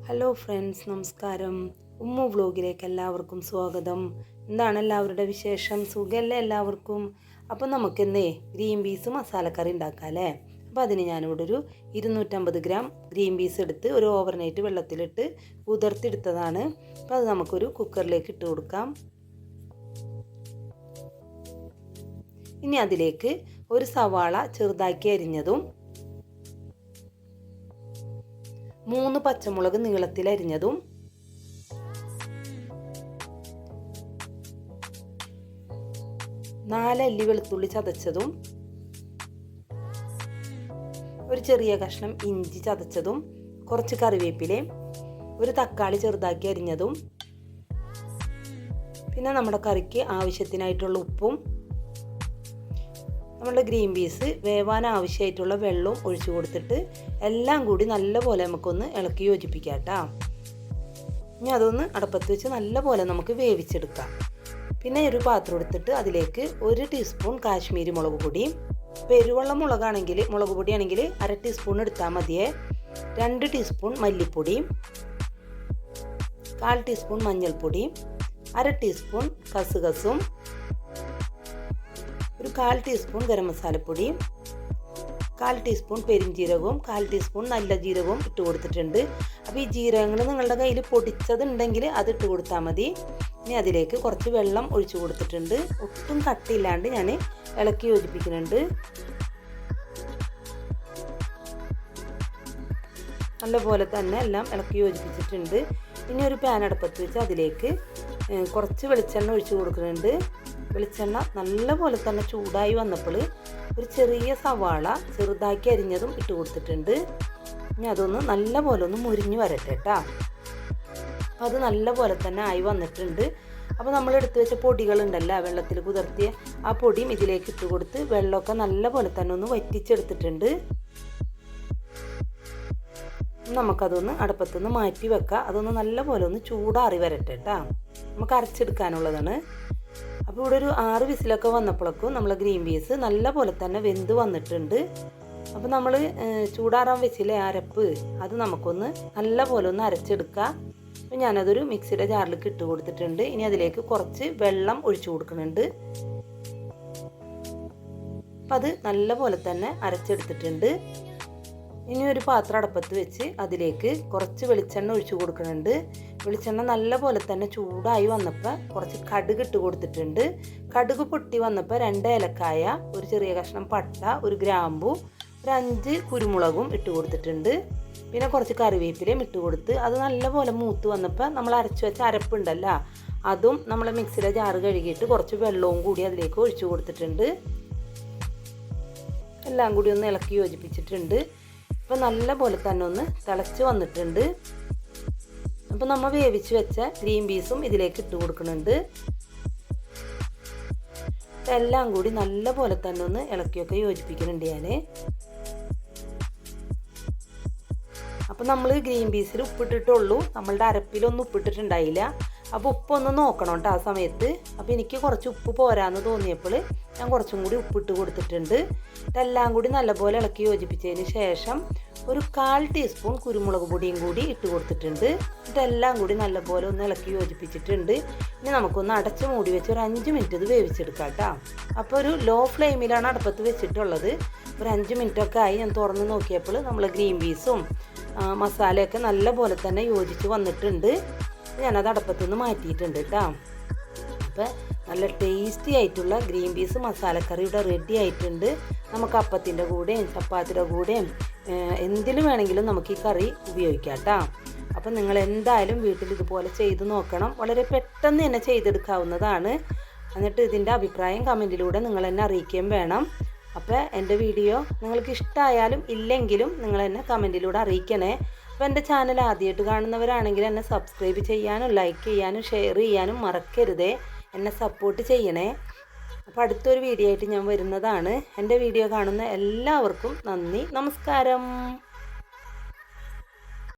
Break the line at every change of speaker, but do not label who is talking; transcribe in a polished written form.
Hello friends, നമസ്കാരം. Umm വ്ലോഗിലേക്ക് എല്ലാവർക്കും സ്വാഗതം. എന്താണ് എല്ലാവരുടെ വിശേഷം? സുഖമല്ലേ എല്ലാവർക്കും? അപ്പോൾ നമുക്കിന്നേ ഗ്രീൻ പീസ് മസാലക്കറി ഉണ്ടാക്കാം അല്ലേ? അപ്പോൾ അതിന് ഞാനിവിടെ ഒരു 250 ഗ്രാം ഗ്രീൻ പീസ് എടുത്ത് ഒരു ഓവർനൈറ്റ് വെള്ളത്തിലിട്ട് കുതിർത്തെടുത്തതാണ്. അപ്പോൾ അത് നമുക്കൊരു കുക്കറിലേക്ക് ഇട്ട് കൊടുക്കാം. ഇനി അതിലേക്ക് ഒരു സവാള ചെറുതാക്കി അരിഞ്ഞതും 3 പച്ചമുളക് നീളത്തിൽ അരിഞ്ഞതും 4 അല്ലി വെളുത്തുള്ളി ചതച്ചതും ഒരു ചെറിയ കഷ്ണം ഇഞ്ചി ചതച്ചതും കുറച്ച് കറിവേപ്പിലയും ഒരു തക്കാളി ചെറുതാക്കി അരിഞ്ഞതും പിന്നെ നമ്മുടെ കറിക്ക് ആവശ്യത്തിനായിട്ടുള്ള ഉപ്പും നമ്മുടെ ഗ്രീൻ പീസ് വേവാൻ ആവശ്യമായിട്ടുള്ള വെള്ളവും ഒഴിച്ചു കൊടുത്തിട്ട് എല്ലാം കൂടി നല്ലപോലെ നമുക്കൊന്ന് ഇളക്കി യോജിപ്പിക്കാം കേട്ടോ. ഇനി അതൊന്ന് അടപ്പത്ത് വെച്ച് നല്ലപോലെ നമുക്ക് വേവിച്ചെടുക്കാം. പിന്നെ ഒരു പാത്രം എടുത്തിട്ട് അതിലേക്ക് 1 ടീസ്പൂൺ കാശ്മീരി മുളക് പൊടിയും, പെരുവെള്ള മുളക് പൊടിയാണെങ്കിൽ 1/2 ടീസ്പൂൺ എടുത്താൽ മതിയേ, 2 ടീസ്പൂൺ മല്ലിപ്പൊടിയും, 1/4 ടീസ്പൂൺ മഞ്ഞൾപ്പൊടിയും, 1/2 ടീസ്പൂൺ കസുകസും, ഒരു 1/4 ടീസ്പൂൺ ഗരം മസാലപ്പൊടിയും, 1/4 ടീസ്പൂൺ പെരിഞ്ജീരകവും 1/4 ടീസ്പൂൺ നല്ല ജീരകവും ഇട്ട് കൊടുത്തിട്ടുണ്ട്. അപ്പോൾ ഈ ജീരകങ്ങൾ നിങ്ങളുടെ കയ്യിൽ പൊടിച്ചതുണ്ടെങ്കിൽ അത് ഇട്ട് കൊടുത്താൽ മതി. ഇനി അതിലേക്ക് കുറച്ച് വെള്ളം ഒഴിച്ചു കൊടുത്തിട്ടുണ്ട്. ഒട്ടും കട്ടിയില്ലാണ്ട് ഞാൻ ഇളക്കി യോജിപ്പിക്കുന്നുണ്ട്. നല്ലപോലെ തന്നെ എല്ലാം ഇളക്കി യോജിപ്പിച്ചിട്ടുണ്ട്. ഇനി ഒരു പാൻ അടുപ്പത്ത് വെച്ച് അതിലേക്ക് കുറച്ച് വെളിച്ചെണ്ണ ഒഴിച്ചു കൊടുക്കുന്നുണ്ട്. വെളിച്ചെണ്ണ നല്ലപോലെ തന്നെ ചൂടായി വന്നപ്പോൾ ഒരു ചെറിയ സവാള ചെറുതാക്കി അരിഞ്ഞതും ഇട്ട് കൊടുത്തിട്ടുണ്ട്. ഇനി അതൊന്ന് നല്ലപോലെ ഒന്ന് മുരിഞ്ഞു വരട്ടെ കേട്ടോ. അപ്പോൾ അത് നല്ലപോലെ തന്നെ ആയി വന്നിട്ടുണ്ട്. അപ്പോൾ നമ്മൾ എടുത്തു വെച്ച പൊടികളുണ്ടല്ലോ, വെള്ളത്തിൽ കുതിർത്തിയ ആ പൊടിയും ഇതിലേക്ക് ഇട്ട് കൊടുത്ത് വെള്ളമൊക്കെ നല്ലപോലെ തന്നെ ഒന്ന് വറ്റിച്ചെടുത്തിട്ടുണ്ട്. നമുക്കതൊന്ന് അടുപ്പത്തുനിന്ന് മാറ്റി വെക്കാം. അതൊന്ന് നല്ലപോലെ ഒന്ന് ചൂടാറി വരട്ടെ കേട്ടോ. നമുക്ക് അരച്ചെടുക്കാനുള്ളതാണ്. അപ്പോൾ ഇവിടെ ഒരു 6 വിസിലൊക്കെ വന്നപ്പോഴേക്കും നമ്മൾ ഗ്രീൻ പീസ് നല്ലപോലെ തന്നെ വെന്ത് വന്നിട്ടുണ്ട്. അപ്പോൾ നമ്മൾ ചൂടാറാൻ വെച്ചില്ലേ അരപ്പ്, അത് നമുക്കൊന്ന് നല്ലപോലെ ഒന്ന് അരച്ചെടുക്കാം. അപ്പോൾ ഞാനതൊരു മിക്സിയുടെ ജാറിലേക്ക് ഇട്ട് കൊടുത്തിട്ടുണ്ട്. ഇനി അതിലേക്ക് കുറച്ച് വെള്ളം ഒഴിച്ചു കൊടുക്കുന്നുണ്ട്. അപ്പോൾ അത് നല്ലപോലെ തന്നെ അരച്ചെടുത്തിട്ടുണ്ട്. ഇനി ഒരു പാത്രം അടുപ്പത്ത് വെച്ച് അതിലേക്ക് കുറച്ച് വെളിച്ചെണ്ണ ഒഴിച്ചു കൊടുക്കുന്നുണ്ട്. വെളിച്ചെണ്ണ നല്ലപോലെ തന്നെ ചൂടായി വന്നപ്പോൾ കുറച്ച് കടുക് ഇട്ട് കൊടുത്തിട്ടുണ്ട്. കടുക് പൊട്ടി വന്നപ്പോൾ 2 ഏലക്കായ, ഒരു ചെറിയ കഷ്ണം പട്ട, ഒരു ഗ്രാമ്പു, ഒരു 5 കുരുമുളകും ഇട്ട് കൊടുത്തിട്ടുണ്ട്. പിന്നെ കുറച്ച് കറിവേപ്പിലയും ഇട്ട് കൊടുത്ത് അത് നല്ലപോലെ മൂത്ത് വന്നപ്പോൾ നമ്മൾ അരച്ചു വെച്ച അരപ്പുണ്ടല്ലോ, അതും നമ്മൾ മിക്സിയിലെ ജാറ് കഴുകിയിട്ട് കുറച്ച് വെള്ളവും കൂടി അതിലേക്ക് ഒഴിച്ചു കൊടുത്തിട്ടുണ്ട്. എല്ലാം കൂടി ഒന്ന് ഇളക്കി യോജിപ്പിച്ചിട്ടുണ്ട്. ഇപ്പോൾ നല്ലപോലെ തന്നെ ഒന്ന് തിളച്ച് വന്നിട്ടുണ്ട്. അപ്പോൾ നമ്മൾ വേവിച്ച് വെച്ച ഗ്രീൻ പീസും ഇതിലേക്ക് ഇട്ട് കൊടുക്കുന്നുണ്ട്. എല്ലാം കൂടി നല്ലപോലെ തന്നെ ഒന്ന് ഇളക്കിയൊക്കെ യോജിപ്പിക്കുന്നുണ്ട് ഞാൻ. അപ്പോൾ നമ്മൾ ഗ്രീൻ പീസിൽ ഉപ്പിട്ടിട്ടുള്ളൂ, നമ്മളുടെ അരപ്പിലൊന്നും ഉപ്പിട്ടിട്ടുണ്ടായില്ല. അപ്പോൾ ഉപ്പൊന്ന് നോക്കണം കേട്ടോ ആ സമയത്ത്. അപ്പോൾ എനിക്ക് കുറച്ച് ഉപ്പ് പോരാന്ന് തോന്നിയപ്പോൾ ഞാൻ കുറച്ചും കൂടി ഉപ്പിട്ട് കൊടുത്തിട്ടുണ്ട്. ഇതെല്ലാം കൂടി നല്ലപോലെ ഇളക്കി യോജിപ്പിച്ചതിന് ശേഷം ഒരു 1/4 ടീസ്പൂൺ കുരുമുളക് പൊടിയും കൂടി ഇട്ട് കൊടുത്തിട്ടുണ്ട്. ഇതെല്ലാം കൂടി നല്ലപോലെ ഒന്ന് ഇളക്കി യോജിപ്പിച്ചിട്ടുണ്ട്. ഇനി നമുക്കൊന്ന് അടച്ച് മൂടി വെച്ച് ഒരു 5 മിനിറ്റ് ഇത് വേവിച്ചെടുക്കാം കേട്ടോ. അപ്പോൾ ഒരു ലോ ഫ്ലെയിമിലാണ് അടുപ്പത്ത് വെച്ചിട്ടുള്ളത്. ഒരു 5 മിനിറ്റൊക്കെ ആയി. ഞാൻ തുറന്ന് നോക്കിയപ്പോൾ നമ്മൾ ഗ്രീൻ പീസും മസാലയൊക്കെ നല്ലപോലെ തന്നെ യോജിച്ച് വന്നിട്ടുണ്ട്. ഞാനത് അടുപ്പത്തുനിന്ന് മാറ്റിയിട്ടുണ്ട് കേട്ടോ. അപ്പോൾ നല്ല ടേസ്റ്റി ആയിട്ടുള്ള ഗ്രീൻ പീസ് മസാലക്കറി ഇവിടെ റെഡി ആയിട്ടുണ്ട്. നമുക്ക് അപ്പത്തിൻ്റെ കൂടെയും ചപ്പാത്തിയുടെ കൂടെയും എന്തിലും വേണമെങ്കിലും നമുക്ക് ഈ കറി ഉപയോഗിക്കാം കേട്ടോ. അപ്പം നിങ്ങൾ എന്തായാലും വീട്ടിൽ ഇതുപോലെ ചെയ്ത് നോക്കണം. വളരെ പെട്ടെന്ന് തന്നെ ചെയ്തെടുക്കാവുന്നതാണ്. എന്നിട്ട് ഇതിൻ്റെ അഭിപ്രായം കമൻറ്റിലൂടെ നിങ്ങൾ എന്നെ അറിയിക്കുകയും വേണം. അപ്പോൾ എൻ്റെ വീഡിയോ നിങ്ങൾക്ക് ഇഷ്ടമായാലും ഇല്ലെങ്കിലും നിങ്ങൾ എന്നെ കമൻറ്റിലൂടെ അറിയിക്കണേ. അപ്പോൾ എൻ്റെ ചാനൽ ആദ്യമായിട്ട് കാണുന്നവരാണെങ്കിൽ എന്നെ സബ്സ്ക്രൈബ് ചെയ്യാനും ലൈക്ക് ചെയ്യാനും ഷെയർ ചെയ്യാനും മറക്കരുതേ. എന്നെ സപ്പോർട്ട് ചെയ്യണേ. അപ്പോൾ അടുത്തൊരു വീഡിയോ ആയിട്ട് ഞാൻ വരുന്നതാണ്. എൻ്റെ വീഡിയോ കാണുന്ന എല്ലാവർക്കും നന്ദി, നമസ്കാരം.